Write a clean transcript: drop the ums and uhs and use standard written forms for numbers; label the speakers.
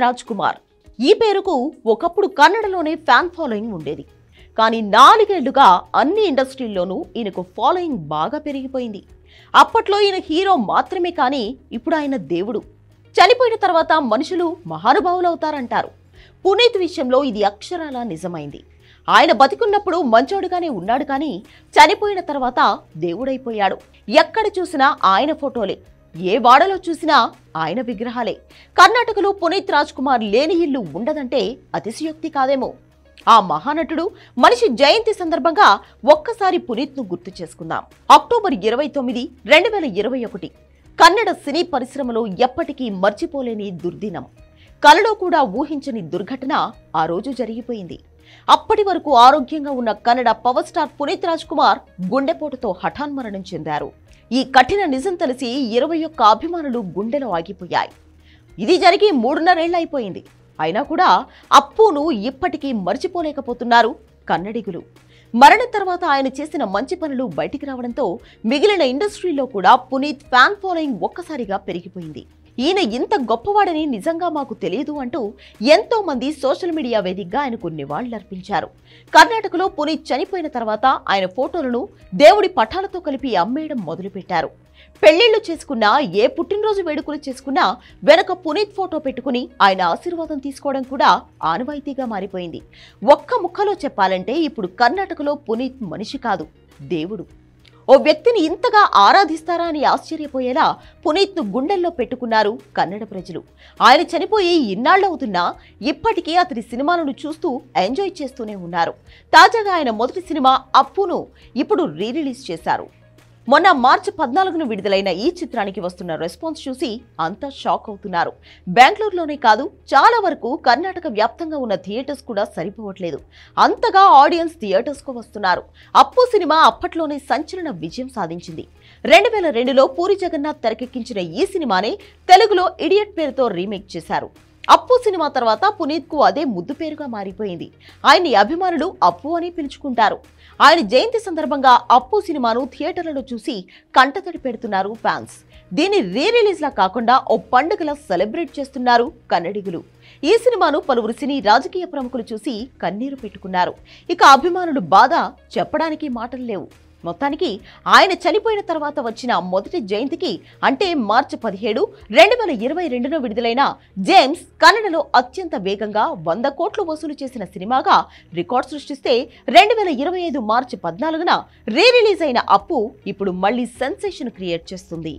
Speaker 1: రాజ్ కుమార్. ఈ పేరుకు ఒకప్పుడు కన్నడలోనే ఫ్యాన్ ఫాలోయింగ్ ఉండేది. కానీ 4 ఏళ్లుగా అన్ని ఇండస్ట్రీల్లోనూ ఈయనకు ఫాలోయింగ్ బాగా పెరిగిపోయింది. అప్పట్లో ఈయన హీరో మాత్రమే కానీ ఇప్పుడు ఆయన దేవుడు. చనిపోయిన తర్వాత మనుషులు మహానుభావులవుతారంటారు. పునీత్ విషయంలో ఇది అక్షరాల నిజమైంది. ఆయన బతికున్నప్పుడు మంచోడుగానే ఉన్నాడు కానీ చనిపోయిన తర్వాత దేవుడైపోయాడు. ఎక్కడ చూసినా ఆయన ఫోటోలే, ఏ వాడలో చూసినా ఆయన విగ్రహాలే. కర్ణాటకలో పునీత్ రాజ్ కుమార్ లేని ఇల్లు ఉండదంటే అతిశయోక్తి కాదేమో. ఆ మహానటుడు మనిషి జయంతి సందర్భంగా ఒక్కసారి పునీత్ను గుర్తు చేసుకుందాం. అక్టోబర్ 29, 2021 కన్నడ సినీ పరిశ్రమలో ఎప్పటికీ మర్చిపోలేని దుర్దినం. కలలో కూడా ఊహించని దుర్ఘటన ఆ రోజు జరిగిపోయింది. అప్పటి వరకు ఆరోగ్యంగా ఉన్న కన్నడ పవర్ స్టార్ పునీత్ రాజ్ కుమార్ గుండెపోటుతో హఠాన్మరణం చెందారు. ఈ కఠిన నిజం తెలిసి 21 అభిమానులు గుండెలో ఆగిపోయాయి. ఇది జరిగి 3.5 ఏళ్లు అయిపోయింది. అయినా కూడా అప్పును ఇప్పటికీ మర్చిపోలేకపోతున్నారు కన్నడిగులు. మరణం తర్వాత ఆయన చేసిన మంచి పనులు బయటికి రావడంతో మిగిలిన ఇండస్ట్రీలో కూడా పునీత్ ఫ్యాన్ ఫాలోయింగ్ ఒక్కసారిగా పెరిగిపోయింది. ఈయన ఇంత గొప్పవాడని నిజంగా మాకు తెలియదు అంటూ ఎంతో మంది సోషల్ మీడియా వేదికగా ఆయనకు నివాళులర్పించారు. కర్ణాటకలో పునీత్ చనిపోయిన తర్వాత ఆయన ఫోటోలను దేవుడి పటాలతో కలిపి అమ్మేయడం మొదలుపెట్టారు. పెళ్లిళ్లు చేసుకున్నా, ఏ పుట్టినరోజు వేడుకలు చేసుకున్నా వెనక పునీత్ ఫోటో పెట్టుకుని ఆయన ఆశీర్వాదం తీసుకోవడం కూడా ఆనవాయితీగా మారిపోయింది. ఒక్క ముక్కలో చెప్పాలంటే ఇప్పుడు కర్ణాటకలో పునీత్ మనిషి కాదు, దేవుడు. ఓ వ్యక్తిని ఇంతగా ఆరాధిస్తారా అని ఆశ్చర్యపోయేలా పునీత్ను గుండెల్లో పెట్టుకున్నారు కన్నడ ప్రజలు. ఆయన చనిపోయి ఇన్నాళ్లవుతున్నా ఇప్పటికీ అతని సినిమాలను చూస్తూ ఎంజాయ్ చేస్తూనే ఉన్నారు. తాజాగా ఆయన మొదటి సినిమా అప్పును ఇప్పుడు రిలీజ్ చేశారు. మొన్న మార్చి 14న విడుదలైన ఈ చిత్రానికి వస్తున్న రెస్పాన్స్ చూసి అంతా షాక్ అవుతున్నారు. బెంగళూరులోనే కాదు, చాలా వరకు కర్ణాటక వ్యాప్తంగా ఉన్న థియేటర్స్ కూడా సరిపోవట్లేదు. అంతగా ఆడియన్స్ థియేటర్స్కు వస్తున్నారు. అప్పు సినిమా అప్పట్లోనే సంచలన విజయం సాధించింది. 2002లో పూరి జగన్నాథ్ తెరకెక్కించిన ఈ సినిమానే తెలుగులో ఇడియట్ పేరుతో రీమేక్ చేశారు. అప్పు సినిమా తర్వాత పునీత్ కు అదే ముద్దు పేరుగా మారిపోయింది. ఆయన్ని అభిమానులు అప్పు అని పిలుచుకుంటారు. ఆయన జయంతి సందర్భంగా అప్పు సినిమాను థియేటర్లలో చూసి కంటతడి పెడుతున్నారు ఫ్యాన్స్. దీన్ని రిలీజ్ లా కాకుండా ఓ పండుగలా సెలబ్రేట్ చేస్తున్నారు కన్నడిగులు. ఈ సినిమాను పలువురు సినీ రాజకీయ ప్రముఖులు చూసి కన్నీరు పెట్టుకున్నారు. ఇక అభిమానులు బాధ చెప్పడానికి మాటలు లేవు. మొత్తానికి ఆయన చనిపోయిన తర్వాత వచ్చిన మొదటి జయంతికి అంటే మార్చి 17, 2022లో విడుదలైన జేమ్స్ కన్నడలో అత్యంత వేగంగా 100 కోట్లు వసూలు చేసిన సినిమాగా రికార్డ్ సృష్టిస్తే 2025 మార్చి 14న రిలీజ్ అయిన అప్పు ఇప్పుడు మళ్లీ సెన్సేషన్ క్రియేట్ చేస్తుంది.